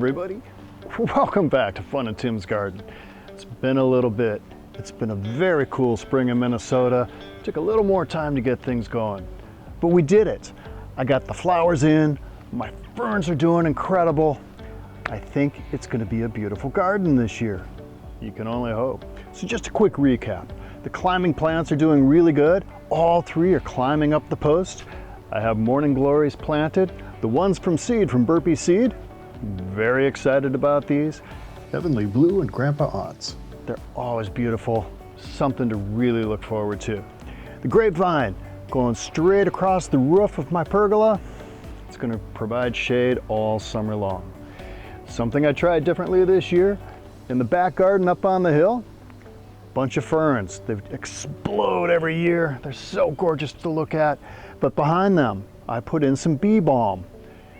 everybody. Welcome back to Fun in Tim's Garden. It's been a little bit. It's been a very cool spring in Minnesota. Took a little more time to get things going, but we did it. I got the flowers in, my ferns are doing incredible. I think it's going to be a beautiful garden this year. You can only hope. So just a quick recap. The climbing plants are doing really good. All three are climbing up the post. I have morning glories planted. The ones from seed from Burpee Seed. Very excited about these. Heavenly Blue and Grandpa Odds. They're always beautiful. Something to really look forward to. The grapevine going straight across the roof of my pergola. It's going to provide shade all summer long. Something I tried differently this year, in the back garden up on the hill, bunch of ferns. They explode every year. They're so gorgeous to look at. But behind them, I put in some bee balm.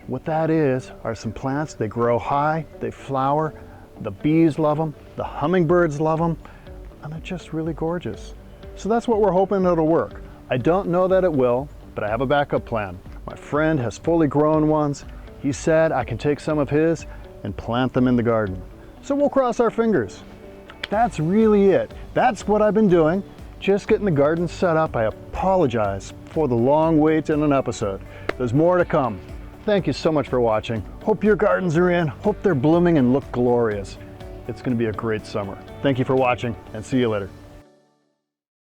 What that is are some plants. They grow high, they flower. The bees love them, the hummingbirds love them, and they're just really gorgeous. So that's what we're hoping it'll work. I don't know that it will, but I have a backup plan. My friend has fully grown ones. He said I can take some of his and plant them in the garden. So we'll cross our fingers. That's really it. That's what I've been doing. Just getting the garden set up. I apologize for the long wait in an episode. There's more to come. Thank you so much for watching. Hope your gardens are in. Hope they're blooming and look glorious. It's going to be a great summer. Thank you for watching and see you later.